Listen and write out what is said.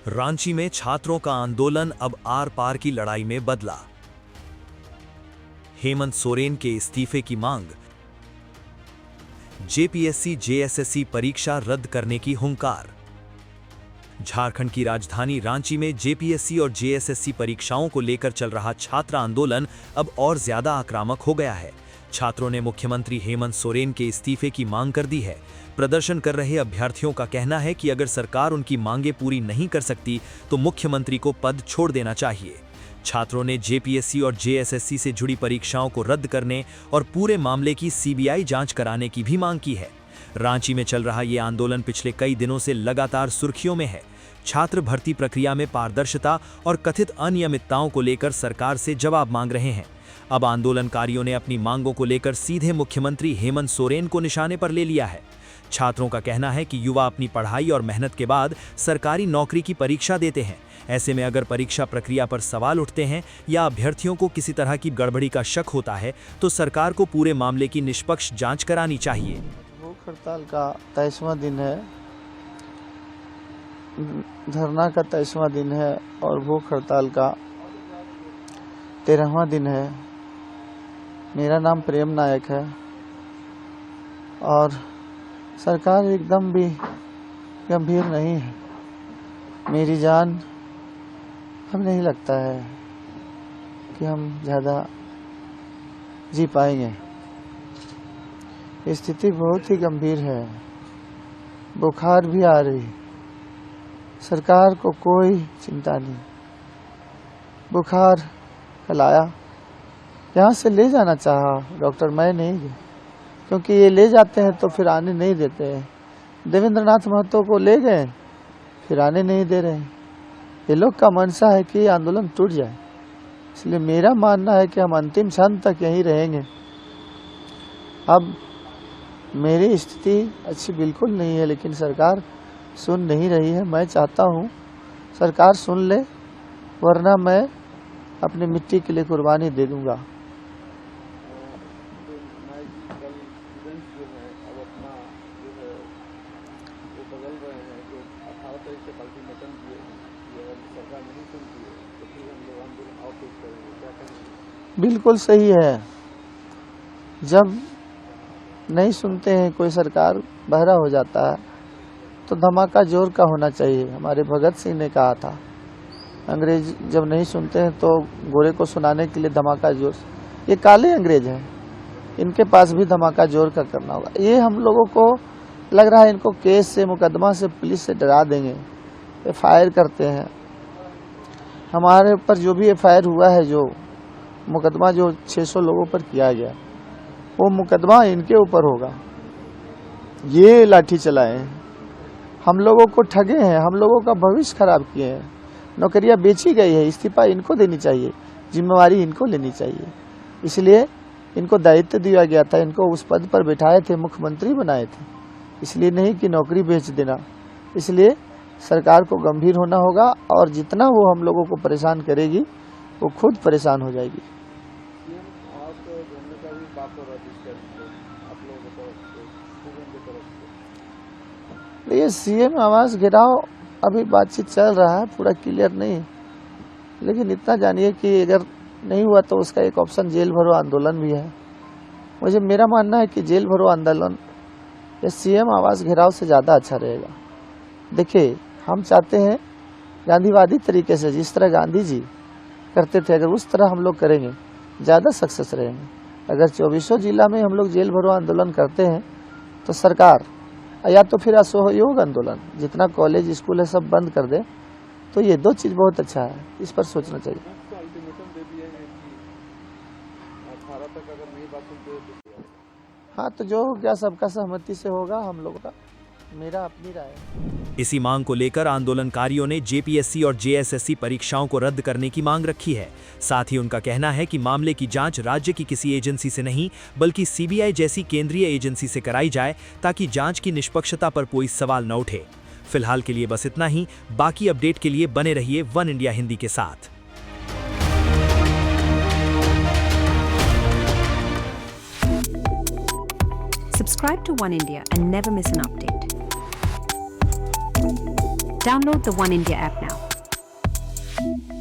रांची में छात्रों का आंदोलन अब आर पार की लड़ाई में बदला। हेमंत सोरेन के इस्तीफे की मांग, जेपीएससी जेएसएससी परीक्षा रद्द करने की हुंकार। झारखंड की राजधानी रांची में जेपीएससी और जेएसएससी परीक्षाओं को लेकर चल रहा छात्र आंदोलन अब और ज्यादा आक्रामक हो गया है। छात्रों ने मुख्यमंत्री हेमंत सोरेन के इस्तीफे की मांग कर दी है। प्रदर्शन कर रहे अभ्यर्थियों का कहना है कि अगर सरकार उनकी मांगें पूरी नहीं कर सकती तो मुख्यमंत्री को पद छोड़ देना चाहिए। छात्रों ने जेपीएससी और जेएसएससी से जुड़ी परीक्षाओं को रद्द करने और पूरे मामले की सीबीआई जांच कराने की भी मांग की है। रांची में चल रहा ये आंदोलन पिछले कई दिनों से लगातार सुर्खियों में है। छात्र भर्ती प्रक्रिया में पारदर्शिता और कथित अनियमितताओं को लेकर सरकार से जवाब मांग रहे हैं। अब आंदोलनकारियों ने अपनी मांगों को लेकर सीधे मुख्यमंत्री हेमंत सोरेन को निशाने पर ले लिया है। छात्रों का कहना है कि युवा अपनी पढ़ाई और मेहनत के बाद सरकारी नौकरी की परीक्षा देते हैं। ऐसे में अगर परीक्षा प्रक्रिया पर सवाल उठते हैं या अभ्यर्थियों को किसी तरह की गड़बड़ी का शक होता है तो सरकार को पूरे मामले की निष्पक्ष जांच करानी चाहिए। भूख हड़ताल का 23वां दिन है, धरना का 23वां दिन है और भूख हड़ताल का 13वां दिन है। मेरा नाम प्रेम नायक है और सरकार एकदम भी गंभीर नहीं है। मेरी जान अब नहीं लगता है कि हम ज़्यादा जी पाएंगे। स्थिति बहुत ही गंभीर है, बुखार भी आ रही। सरकार को कोई चिंता नहीं। बुखार कल आया, यहाँ से ले जाना चाहा डॉक्टर, मैं नहीं गया क्योंकि ये ले जाते हैं तो फिर आने नहीं देते हैं। देवेंद्रनाथ महतो को ले गए, फिर आने नहीं दे रहे हैं। ये लोग का मंशा है कि आंदोलन टूट जाए, इसलिए मेरा मानना है कि हम अंतिम क्षण तक यहीं रहेंगे। अब मेरी स्थिति अच्छी बिल्कुल नहीं है, लेकिन सरकार सुन नहीं रही है। मैं चाहता हूँ सरकार सुन ले, वरना मैं अपनी मिट्टी के लिए कुर्बानी दे दूँगा। बिल्कुल सही है, जब नहीं सुनते हैं कोई सरकार, बहरा हो जाता है तो धमाका जोर का होना चाहिए। हमारे भगत सिंह ने कहा था, अंग्रेज जब नहीं सुनते हैं तो गोरे को सुनाने के लिए धमाका जोर। ये काले अंग्रेज हैं, इनके पास भी धमाका जोर का करना होगा। ये हम लोगों को लग रहा है इनको केस से, मुकदमा से, पुलिस से डरा देंगे। एफआईआर करते हैं, हमारे ऊपर जो भी एफआईआर हुआ है, जो मुकदमा जो 600 लोगों पर किया गया, वो मुकदमा इनके ऊपर होगा। ये लाठी चलाए हैं, हम लोगों को ठगे हैं, हम लोगों का भविष्य खराब किए हैं। नौकरियां बेची गई है, इस्तीफा इनको देनी चाहिए, जिम्मेवारी इनको लेनी चाहिए। इसलिए इनको दायित्व दिया गया था, इनको उस पद पर बिठाए थे, मुख्यमंत्री बनाए थे, इसलिए नहीं कि नौकरी बेच देना। इसलिए सरकार को गंभीर होना होगा और जितना वो हम लोगों को परेशान करेगी वो खुद परेशान हो जाएगी। ये सीएम आवास घेराव अभी बातचीत चल रहा है, पूरा क्लियर नहीं, लेकिन इतना जानिए कि अगर नहीं हुआ तो उसका एक ऑप्शन जेल भरो आंदोलन भी है। मुझे मेरा मानना है कि जेल भरो आंदोलन या सीएम आवास घेराव से ज़्यादा अच्छा रहेगा। देखिए, हम चाहते हैं गांधीवादी तरीके से, जिस तरह गांधी जी करते थे, अगर उस तरह हम लोग करेंगे ज़्यादा सक्सेस रहेंगे। अगर 24 जिला में हम लोग जेल भरो आंदोलन करते हैं तो सरकार या तो फिर असहयोग आंदोलन, जितना कॉलेज स्कूल है सब बंद कर दे, तो ये दो चीज़ बहुत अच्छा है, इस पर सोचना चाहिए। हाँ, तो जो हो गया सबका सहमति से होगा, हम लोगों का, मेरा अपनी राय है। इसी मांग को लेकर आंदोलनकारियों ने जेपीएससी और जेएसएससी परीक्षाओं को रद्द करने की मांग रखी है। साथ ही उनका कहना है कि मामले की जांच राज्य की किसी एजेंसी से नहीं बल्कि सीबीआई जैसी केंद्रीय एजेंसी से कराई जाए, ताकि जांच की निष्पक्षता पर कोई सवाल न उठे। फिलहाल के लिए बस इतना ही। बाकी अपडेट के लिए बने रहिए वन इंडिया हिंदी के साथ। Subscribe to One India and never miss an update. Download the One India app now.